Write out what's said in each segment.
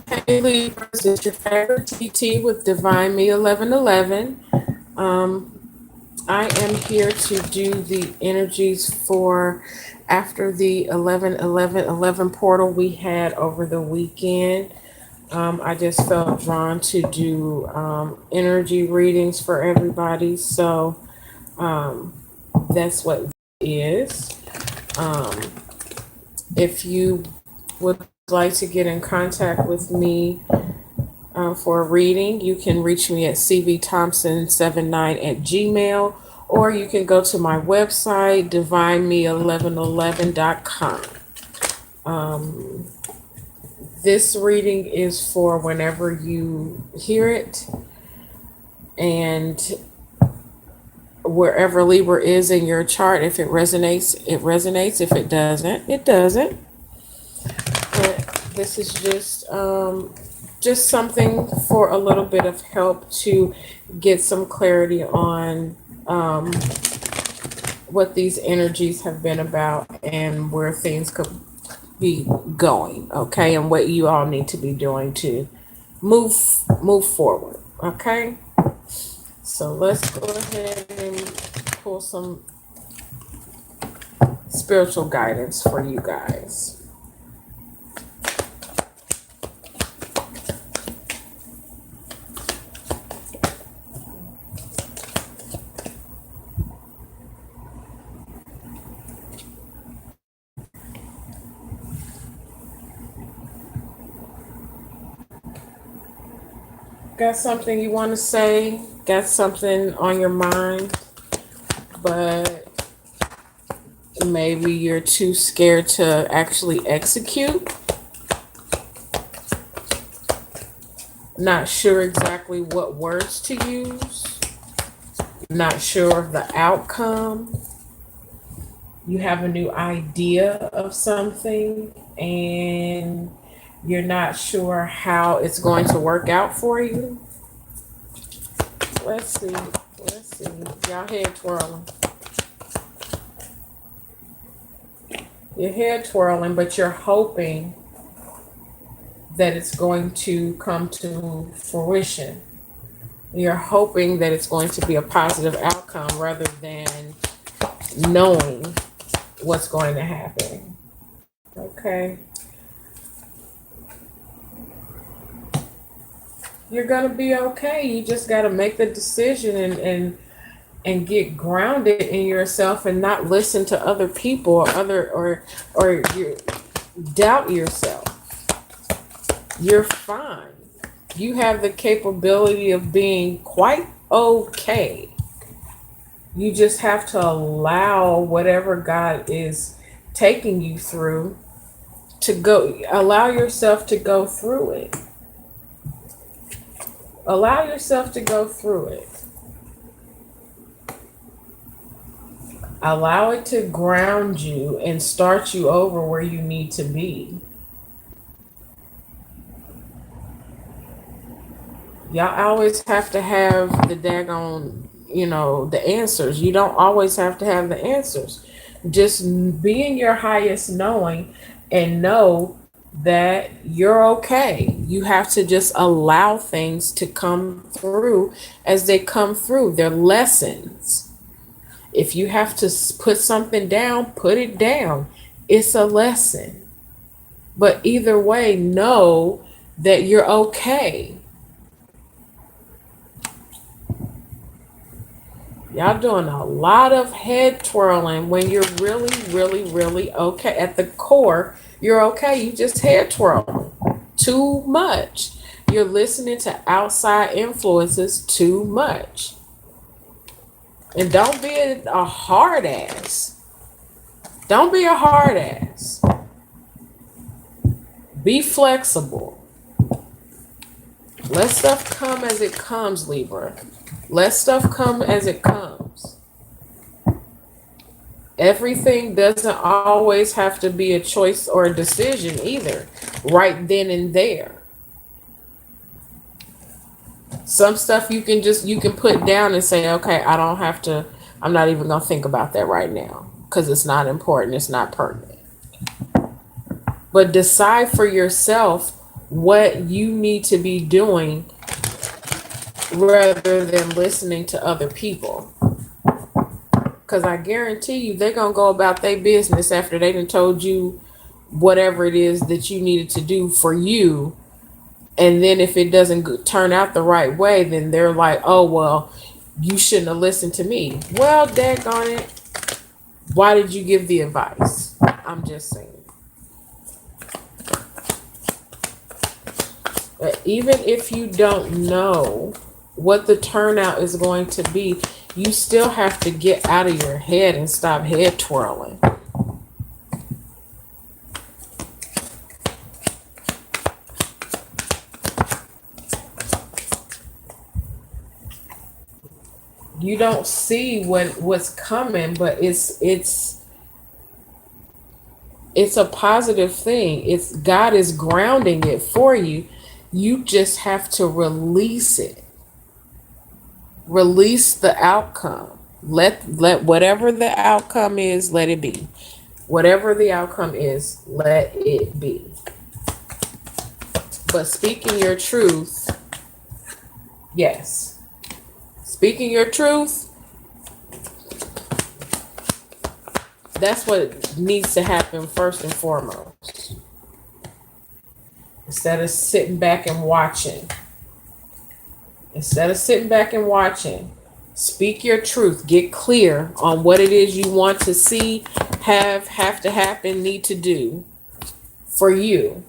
Hey Libras, it's your favorite TT with Divine Me 1111. I am here to do the energies for after the 11 portal we had over the weekend. I just felt drawn to do energy readings for everybody, so um, that's what it is. Um, if you would like to get in contact with me for a reading, you can reach me at cvthompson79 at gmail, or you can go to my website, divineme1111.com. Um, this reading is for whenever you hear it, and wherever Libra is in your chart. If it resonates, it resonates. If it doesn't, it doesn't. But this is just something for a little bit of help to get some clarity on what these energies have been about and where things could be going, okay, and what you all need to be doing to move forward, okay. So let's go ahead and pull some spiritual guidance for you guys. Got something you want to say? Got something on your mind, but maybe you're too scared to actually execute? Not sure exactly what words to use? Not sure of the outcome? You have a new idea of something and you're not sure how it's going to work out for you? Let's see. Y'all head twirling. Your head twirling, but you're hoping that it's going to come to fruition. You're hoping that it's going to be a positive outcome rather than knowing what's going to happen. Okay. You're gonna be okay. You just gotta make the decision and get grounded in yourself and not listen to other people or you doubt yourself. You're fine. You have the capability of being quite okay. You just have to allow whatever God is taking you through to go, allow yourself to go through it. Allow yourself to go through it. Allow it to ground you and start you over where you need to be. Y'all always have to have the daggone, the answers. You don't always have to have the answers. Just be in your highest knowing and know that you're okay. You have to just allow things to come through as they come through. They're lessons. If you have to put something down, put it down. It's a lesson. But either way, know that you're okay. Y'all doing a lot of head twirling when you're really, really, really okay. At the core, you're okay. You just head twirling too much. You're listening to outside influences too much. And don't be a hard ass. Don't be a hard ass. Be flexible. Let stuff come as it comes, Libra. Let stuff come as it comes. Everything doesn't always have to be a choice or a decision either, right then and there. Some stuff you can put down and say, okay, I'm not even going to think about that right now because it's not important, it's not pertinent. But decide for yourself what you need to be doing rather than listening to other people. Because I guarantee you, they're going to go about their business after they done told you whatever it is that you needed to do for you. And then if it doesn't turn out the right way, then they're like, oh, well, you shouldn't have listened to me. Well, daggone it. Why did you give the advice? I'm just saying. But even if you don't know what the turnout is going to be, you still have to get out of your head and stop head twirling. You don't see what's coming, but it's a positive thing. It's God is grounding it for you. You just have to release it. Release the outcome. Let whatever the outcome is, let it be. Whatever the outcome is, let it be. But speaking your truth, yes. Speaking your truth, that's what needs to happen first and foremost. Instead of sitting back and watching. Speak your truth. Get clear on what it is you want to see, have to happen, need to do for you.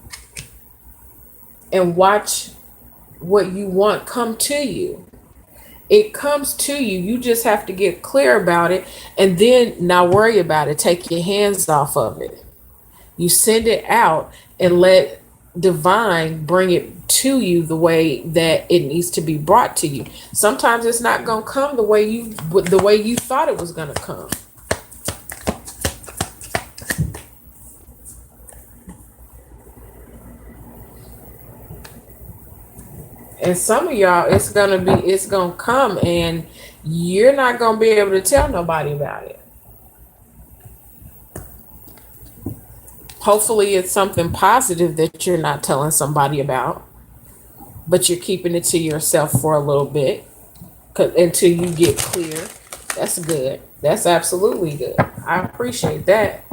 And watch what you want come to you. It comes to you. You just have to get clear about it and then not worry about it. Take your hands off of it. You send it out and let divine bring it to you the way that it needs to be brought to you. Sometimes it's not going to come the way you thought it was going to come. And some of y'all, it's gonna come and you're not gonna be able to tell nobody about it. Hopefully it's something positive that you're not telling somebody about, but you're keeping it to yourself for a little bit until you get clear. That's good. That's absolutely good. I appreciate that.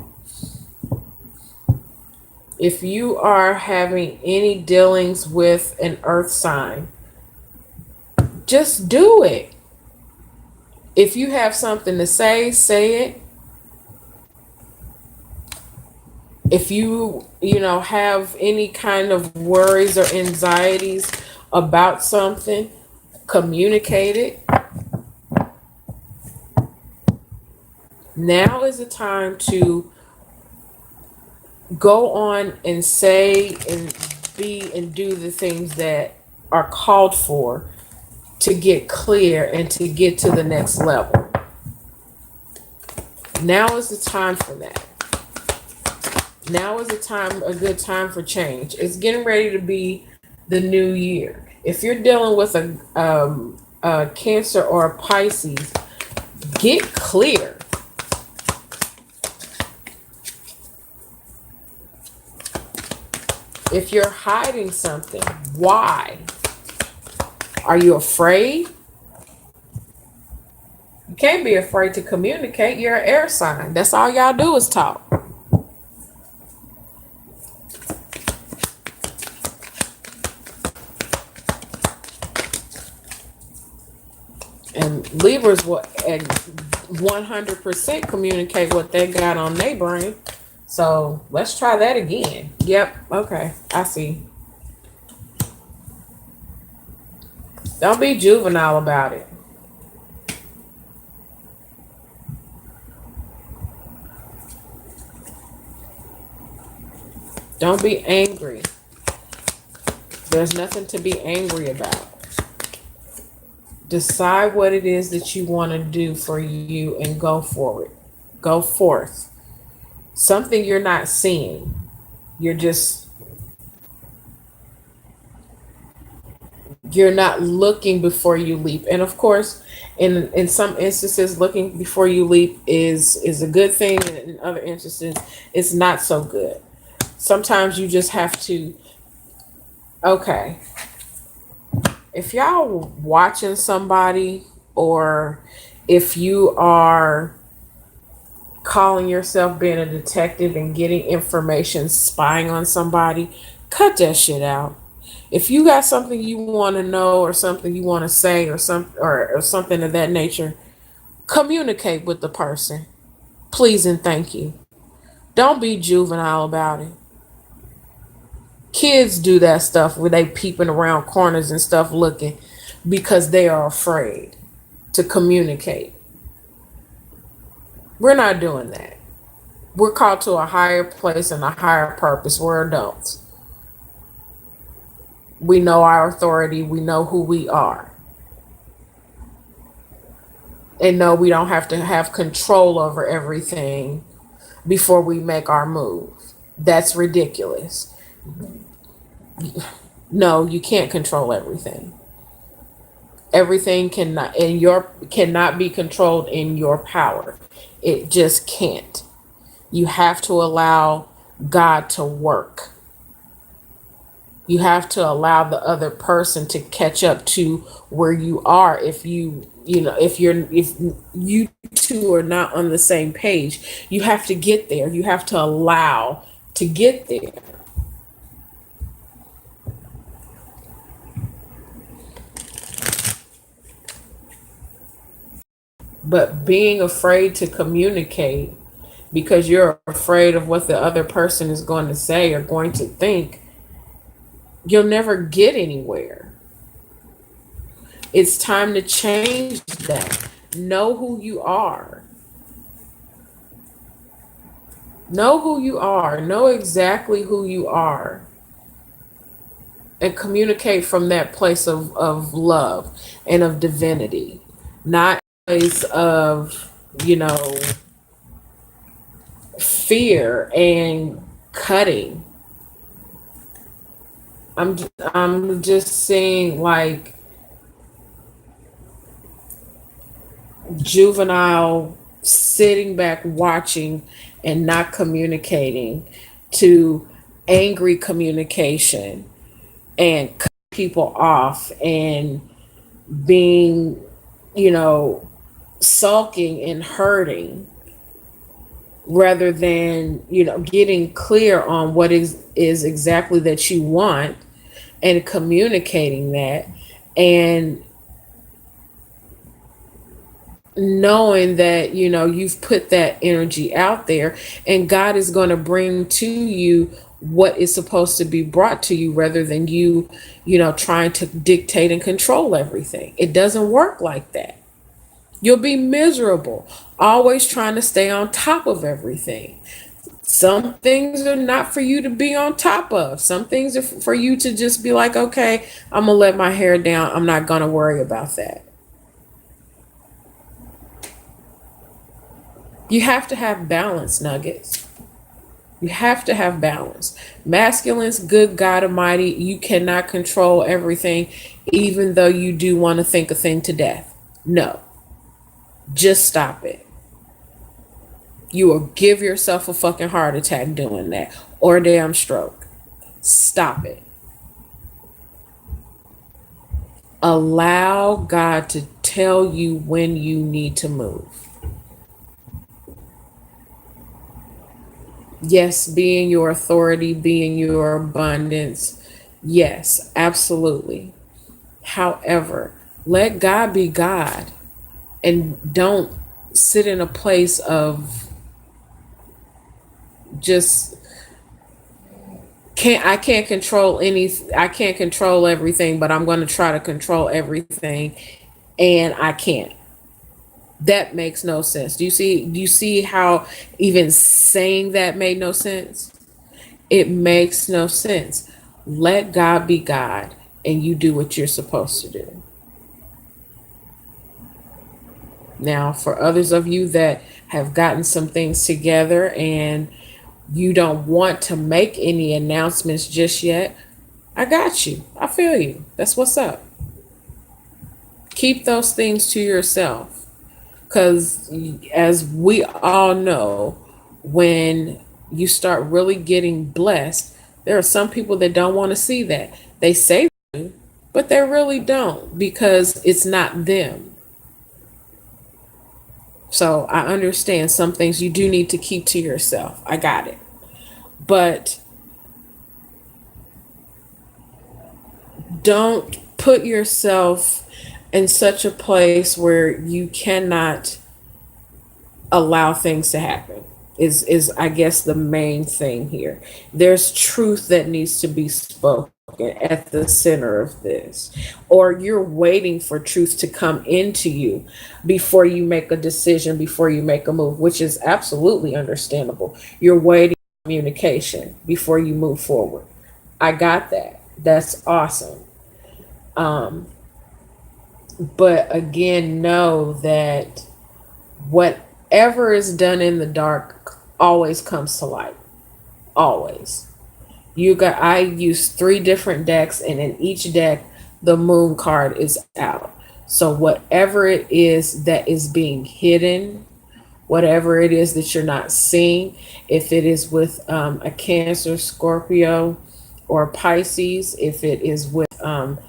If you are having any dealings with an earth sign, just do it. If you have something to say it. If you have any kind of worries or anxieties about something, communicate it. Now is the time to go on and say and be and do the things that are called for to get clear and to get to the next level. Now is the time for that. Now is a good time for change. It's getting ready to be the new year. If you're dealing with a Cancer or a Pisces, get clear. If you're hiding something, why? Are you afraid? You can't be afraid to communicate. You're an air sign. That's all y'all do is talk. And Libras will 100% communicate what they got on their brain. So let's try that again. Yep. Okay. I see. Don't be juvenile about it. Don't be angry. There's nothing to be angry about. Decide what it is that you want to do for you and go for it. Go forth. Something you're not seeing. You're not looking before you leap. And of course, in some instances, looking before you leap is a good thing. And in other instances, it's not so good. Sometimes you just have to Okay. If y'all watching somebody, or if you are calling yourself being a detective and getting information, spying on somebody, cut that shit out. If you got something you want to know, or something you want to say, or something of that nature, communicate with the person. Please and thank you. Don't be juvenile about it. Kids do that stuff where they peeping around corners and stuff looking because they are afraid to communicate. We're not doing that. We're called to a higher place and a higher purpose. We're adults. We know our authority. We know who we are. And no, we don't have to have control over everything before we make our move. That's ridiculous. No, you can't control everything. Everything cannot be controlled in your power. It just can't. You have to allow God to work. You have to allow the other person to catch up to where you are. If you two are not on the same page, you have to get there. You have to allow to get there. But being afraid to communicate because you're afraid of what the other person is going to say or going to think, you'll never get anywhere. It's time to change that. Know who you are. Know who you are. Know exactly who you are. And communicate from that place of love and of divinity. Not a place of, fear and cutting. I'm just saying, like, juvenile sitting back watching and not communicating, to angry communication and cut people off and being, sulking and hurting, rather than, getting clear on what is exactly that you want and communicating that, and knowing that you've put that energy out there, and God is going to bring to you what is supposed to be brought to you, rather than you trying to dictate and control everything. It doesn't work like that. You'll be miserable always trying to stay on top of everything. Some things are not for you to be on top of. Some things are for you to just be like, okay, I'm gonna let my hair down. I'm not gonna worry about that. You have to have balance, nuggets. You have to have balance. Masculine's good God Almighty. You cannot control everything, even though you do want to think a thing to death. No. Just stop it. You will give yourself a fucking heart attack doing that, or a damn stroke. Stop it. Allow God to tell you when you need to move. Yes, being your authority, being your abundance. Yes, absolutely. However, let God be God, and don't sit in a place of just I can't control I can't control everything, but I'm going to try to control everything, and I can't. That makes no sense. Do you see how even saying that made no sense? It makes no sense. Let God be God, and you do what you're supposed to do. Now, for others of you that have gotten some things together and you don't want to make any announcements just yet, I got you. I feel you. That's what's up. Keep those things to yourself. Because as we all know, when you start really getting blessed, There are some people that don't want to see that. They say, but they really don't, because it's not them. So I understand some things you do need to keep to yourself. I got it. But don't put yourself in such a place where you cannot allow things to happen. Is I guess the main thing here. There's truth that needs to be spoken at the center of this, or you're waiting for truth to come into you before you make a decision, before you make a move, which is absolutely understandable. You're waiting for communication before you move forward. I got that. That's awesome. um but again, know that whatever is done in the dark always comes to light. Always. I use three different decks, and in each deck the moon card is out. So whatever it is that is being hidden, whatever it is that you're not seeing, if it is with a Cancer, Scorpio, or Pisces, if it is with um,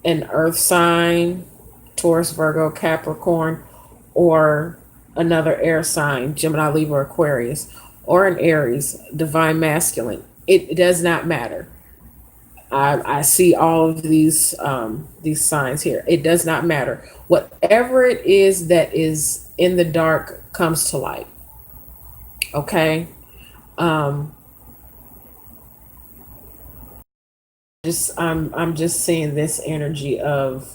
an earth sign, Taurus, Virgo, Capricorn, or another air sign, Gemini, Libra, Aquarius, or an Aries, divine masculine. It does not matter. I see all of these signs here. It does not matter. Whatever it is that is in the dark comes to light. Okay. Um, I'm just seeing this energy of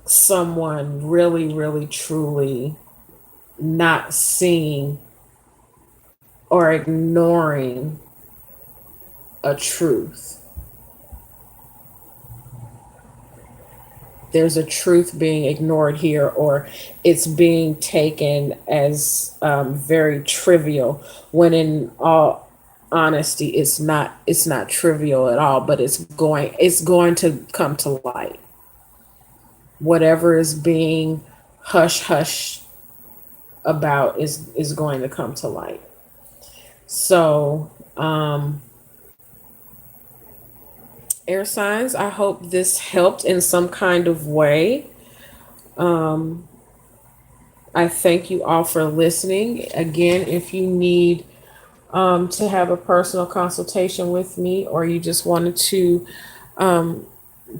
someone really, really, truly not seeing or ignoring a truth. There's a truth being ignored here, or it's being taken as very trivial, when in all honesty it's not trivial at all, but it's going to come to light. Whatever is being hush hush about is going to come to light. So air signs, I hope this helped in some kind of way. um I thank you all for listening. Again, if you need to have a personal consultation with me, or you just wanted to um,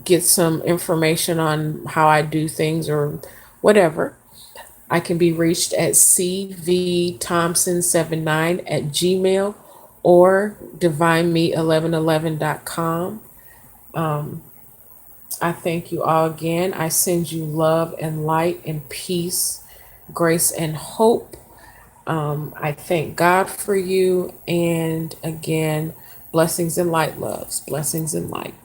get some information on how I do things or whatever, I can be reached at cvthompson79 at gmail, or divineme1111.com. Um, I thank you all again. I send you love and light and peace, grace and hope. I thank God for you. And again, blessings and light, loves. Blessings and light.